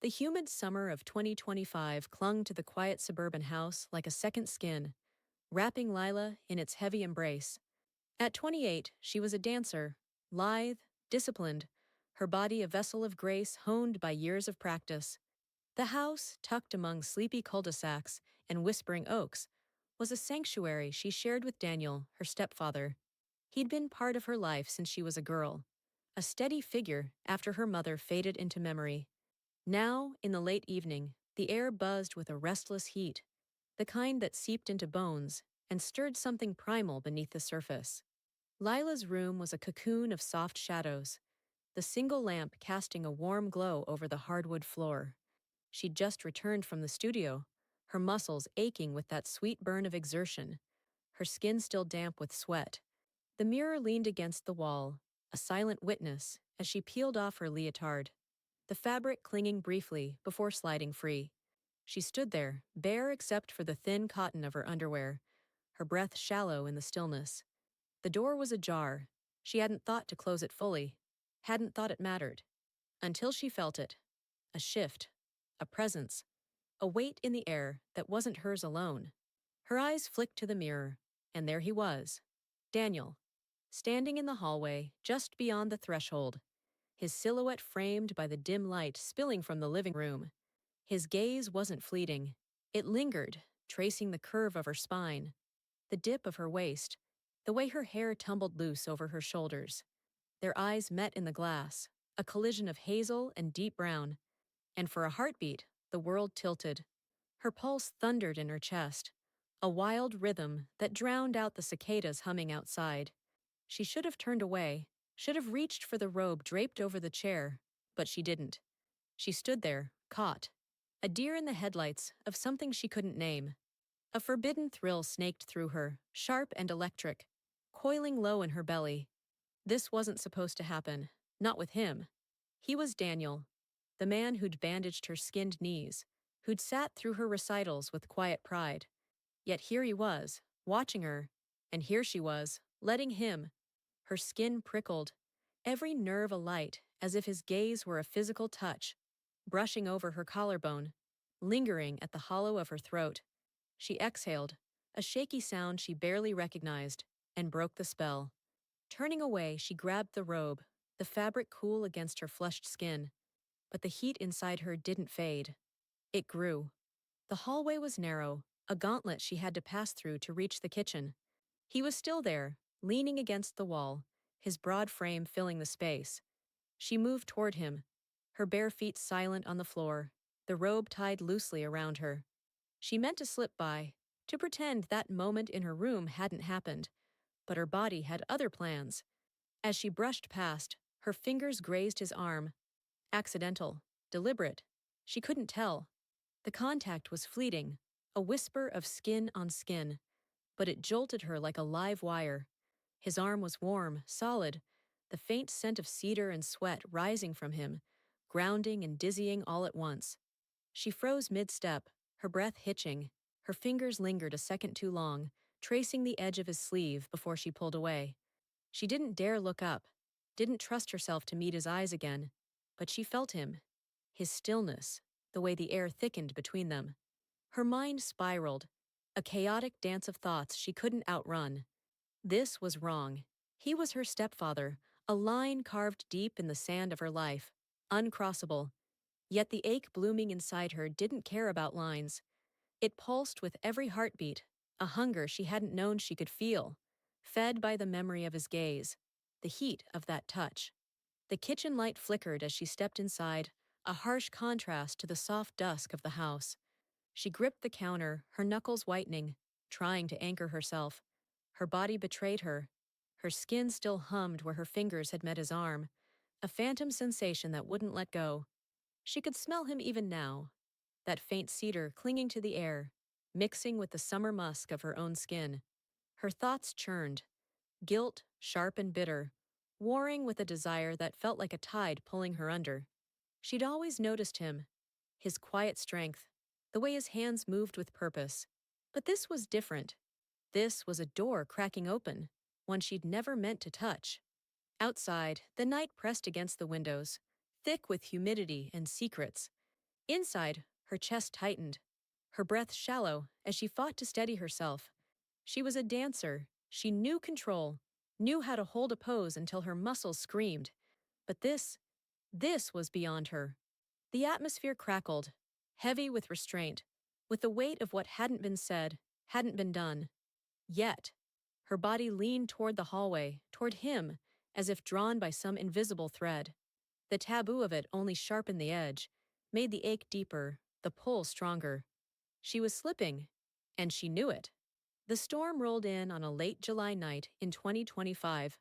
The humid summer of 2025 clung to the quiet suburban house like a second skin, wrapping Lila in its heavy embrace. At 28, she was a dancer, lithe, disciplined, her body a vessel of grace honed by years of practice. The house, tucked among sleepy cul-de-sacs and whispering oaks, was a sanctuary she shared with Daniel, her stepfather. He'd been part of her life since she was a girl, a steady figure after her mother faded into memory. Now, in the late evening, the air buzzed with a restless heat, the kind that seeped into bones and stirred something primal beneath the surface. Lila's room was a cocoon of soft shadows, the single lamp casting a warm glow over the hardwood floor. She'd just returned from the studio, her muscles aching with that sweet burn of exertion, her skin still damp with sweat. The mirror leaned against the wall, a silent witness as she peeled off her leotard, the fabric clinging briefly before sliding free. She stood there, bare except for the thin cotton of her underwear, her breath shallow in the stillness. The door was ajar. She hadn't thought to close it fully, hadn't thought it mattered, until she felt it. A shift, a presence, a weight in the air that wasn't hers alone. Her eyes flicked to the mirror, and there he was, Daniel, standing in the hallway just beyond the threshold, his silhouette framed by the dim light spilling from the living room. His gaze wasn't fleeting. It lingered, tracing the curve of her spine, the dip of her waist, the way her hair tumbled loose over her shoulders. Their eyes met in the glass, a collision of hazel and deep brown, and for a heartbeat, the world tilted. Her pulse thundered in her chest, a wild rhythm that drowned out the cicadas humming outside. She should have turned away, should have reached for the robe draped over the chair, but she didn't. She stood there, caught, a deer in the headlights of something she couldn't name. A forbidden thrill snaked through her, sharp and electric, coiling low in her belly. This wasn't supposed to happen, not with him. He was Daniel, the man who'd bandaged her skinned knees, who'd sat through her recitals with quiet pride. Yet here he was, watching her, and here she was, letting him. Her skin prickled, every nerve alight as if his gaze were a physical touch, brushing over her collarbone, lingering at the hollow of her throat. She exhaled, a shaky sound she barely recognized, and broke the spell. Turning away, she grabbed the robe, the fabric cool against her flushed skin. But the heat inside her didn't fade. It grew. The hallway was narrow, a gauntlet she had to pass through to reach the kitchen. He was still there, leaning against the wall, his broad frame filling the space. She moved toward him, her bare feet silent on the floor, the robe tied loosely around her. She meant to slip by, to pretend that moment in her room hadn't happened, but her body had other plans. As she brushed past, her fingers grazed his arm. Accidental, deliberate. She couldn't tell. The contact was fleeting, a whisper of skin on skin, but it jolted her like a live wire. His arm was warm, solid, the faint scent of cedar and sweat rising from him, grounding and dizzying all at once. She froze mid-step, her breath hitching. Her fingers lingered a second too long, tracing the edge of his sleeve before she pulled away. She didn't dare look up, didn't trust herself to meet his eyes again, but she felt him, his stillness, the way the air thickened between them. Her mind spiraled, a chaotic dance of thoughts she couldn't outrun. This was wrong. He was her stepfather, a line carved deep in the sand of her life, uncrossable. Yet the ache blooming inside her didn't care about lines. It pulsed with every heartbeat, a hunger she hadn't known she could feel, fed by the memory of his gaze, the heat of that touch. The kitchen light flickered as she stepped inside, a harsh contrast to the soft dusk of the house. She gripped the counter, her knuckles whitening, trying to anchor herself. Her body betrayed her. Her skin still hummed where her fingers had met his arm, a phantom sensation that wouldn't let go. She could smell him even now, that faint cedar clinging to the air, mixing with the summer musk of her own skin. Her thoughts churned, guilt, sharp and bitter, warring with a desire that felt like a tide pulling her under. She'd always noticed him, his quiet strength, the way his hands moved with purpose. But this was different. This was a door cracking open, one she'd never meant to touch. Outside, the night pressed against the windows, thick with humidity and secrets. Inside, her chest tightened, her breath shallow as she fought to steady herself. She was a dancer. She knew control, knew how to hold a pose until her muscles screamed. But this was beyond her. The atmosphere crackled, heavy with restraint, with the weight of what hadn't been said, hadn't been done. Yet, her body leaned toward the hallway, toward him, as if drawn by some invisible thread. The taboo of it only sharpened the edge, made the ache deeper, the pull stronger. She was slipping, and she knew it. The storm rolled in on a late July night in 2025,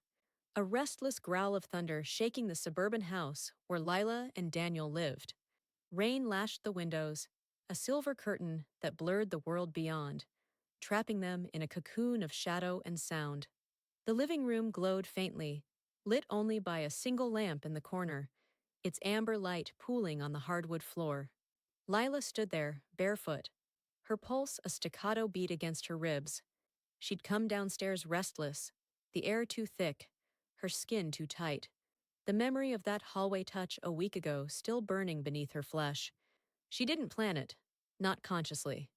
a restless growl of thunder shaking the suburban house where Lila and Daniel lived. Rain lashed the windows, a silver curtain that blurred the world beyond, trapping them in a cocoon of shadow and sound. The living room glowed faintly, lit only by a single lamp in the corner, its amber light pooling on the hardwood floor. Lila stood there, barefoot, her pulse a staccato beat against her ribs. She'd come downstairs restless, the air too thick, her skin too tight. The memory of that hallway touch a week ago still burning beneath her flesh. She didn't plan it, not consciously.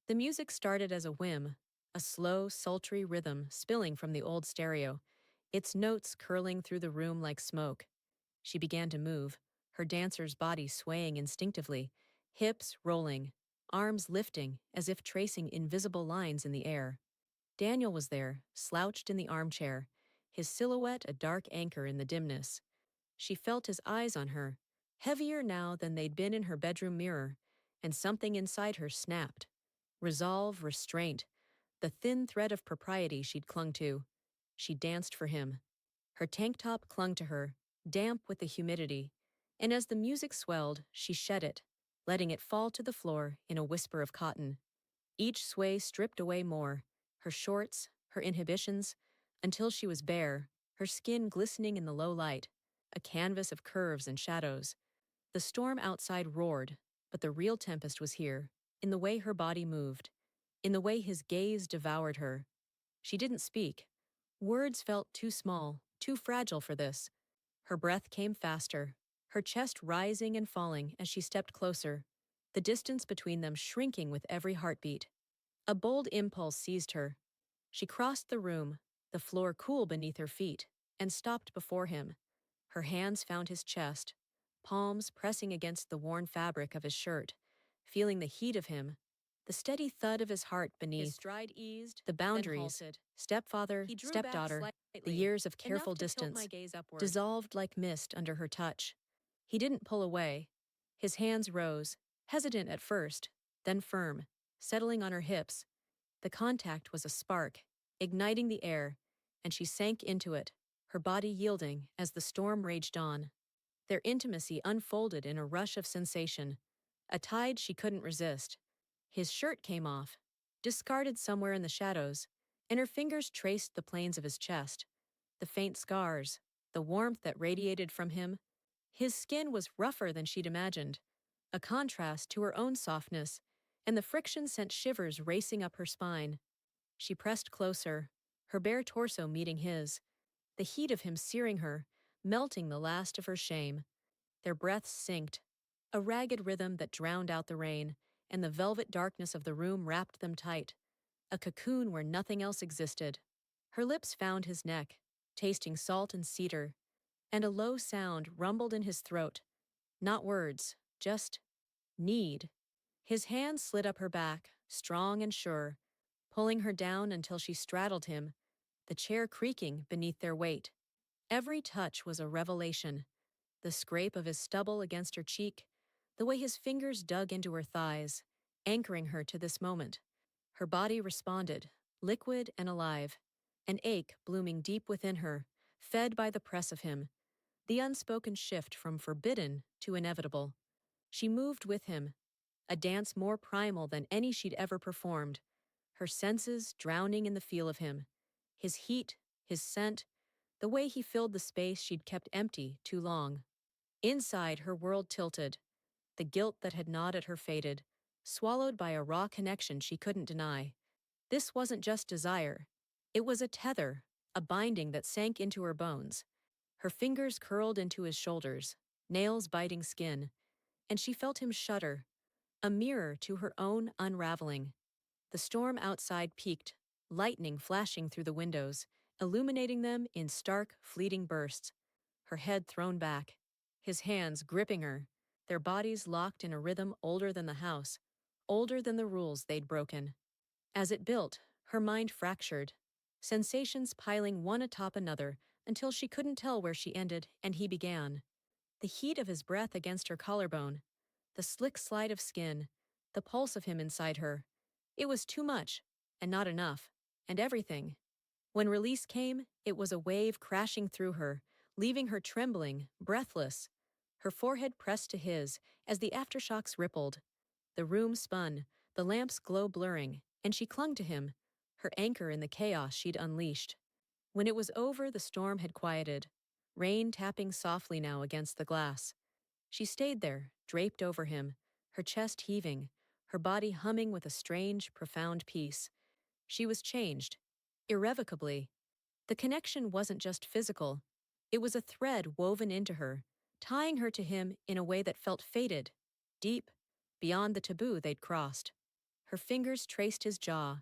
The music started as a whim, a slow, sultry rhythm spilling from the old stereo, its notes curling through the room like smoke. She began to move, her dancer's body swaying instinctively, hips rolling, arms lifting as if tracing invisible lines in the air. Daniel was there, slouched in the armchair, his silhouette a dark anchor in the dimness. She felt his eyes on her, heavier now than they'd been in her bedroom mirror, and something inside her snapped. Resolve, restraint, the thin thread of propriety she'd clung to. She danced for him. Her tank top clung to her, damp with the humidity, and as the music swelled, she shed it, letting it fall to the floor in a whisper of cotton. Each sway stripped away more, her shorts, her inhibitions, until she was bare, her skin glistening in the low light, a canvas of curves and shadows. The storm outside roared, but the real tempest was here, in the way her body moved, in the way his gaze devoured her. She didn't speak. Words felt too small, too fragile for this. Her breath came faster, her chest rising and falling as she stepped closer, the distance between them shrinking with every heartbeat. A bold impulse seized her. She crossed the room, the floor cool beneath her feet, and stopped before him. Her hands found his chest, palms pressing against the worn fabric of his shirt, feeling the heat of him, the steady thud of his heart beneath. His stride eased, the boundaries, then halted. Stepfather, he drew stepdaughter, back slightly, the years of careful distance, dissolved like mist under her touch. He didn't pull away. His hands rose, hesitant at first, then firm, settling on her hips. The contact was a spark, igniting the air, and she sank into it, her body yielding as the storm raged on. Their intimacy unfolded in a rush of sensation, a tide she couldn't resist. His shirt came off, discarded somewhere in the shadows, and her fingers traced the planes of his chest, the faint scars, the warmth that radiated from him. His skin was rougher than she'd imagined, a contrast to her own softness, and the friction sent shivers racing up her spine. She pressed closer, her bare torso meeting his, the heat of him searing her, melting the last of her shame. Their breaths synced, a ragged rhythm that drowned out the rain, and the velvet darkness of the room wrapped them tight, a cocoon where nothing else existed. Her lips found his neck, tasting salt and cedar, and a low sound rumbled in his throat. Not words, just need. His hand slid up her back, strong and sure, pulling her down until she straddled him, the chair creaking beneath their weight. Every touch was a revelation. The scrape of his stubble against her cheek, the way his fingers dug into her thighs, anchoring her to this moment. Her body responded, liquid and alive, an ache blooming deep within her, fed by the press of him, the unspoken shift from forbidden to inevitable. She moved with him, a dance more primal than any she'd ever performed, her senses drowning in the feel of him, his heat, his scent, the way he filled the space she'd kept empty too long. Inside, her world tilted. The guilt that had gnawed at her faded, swallowed by a raw connection she couldn't deny. This wasn't just desire. It was a tether, a binding that sank into her bones. Her fingers curled into his shoulders, nails biting skin, and she felt him shudder, a mirror to her own unraveling. The storm outside peaked, lightning flashing through the windows, illuminating them in stark, fleeting bursts. Her head thrown back, his hands gripping her, their bodies locked in a rhythm older than the house, older than the rules they'd broken. As it built, her mind fractured, sensations piling one atop another until she couldn't tell where she ended and he began. The heat of his breath against her collarbone, the slick slide of skin, the pulse of him inside her. It was too much, and not enough, and everything. When release came, it was a wave crashing through her, leaving her trembling, breathless. Her forehead pressed to his as the aftershocks rippled. The room spun, the lamp's glow blurring, and she clung to him, her anchor in the chaos she'd unleashed. When it was over, the storm had quieted, rain tapping softly now against the glass. She stayed there, draped over him, her chest heaving, her body humming with a strange, profound peace. She was changed, irrevocably. The connection wasn't just physical. It was a thread woven into her, tying her to him in a way that felt fated, deep, beyond the taboo they'd crossed. Her fingers traced his jaw,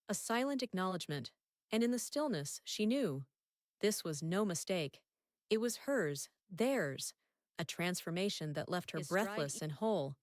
a silent acknowledgement, and in the stillness she knew. This was no mistake. It was hers, theirs, a transformation that left her breathless and whole.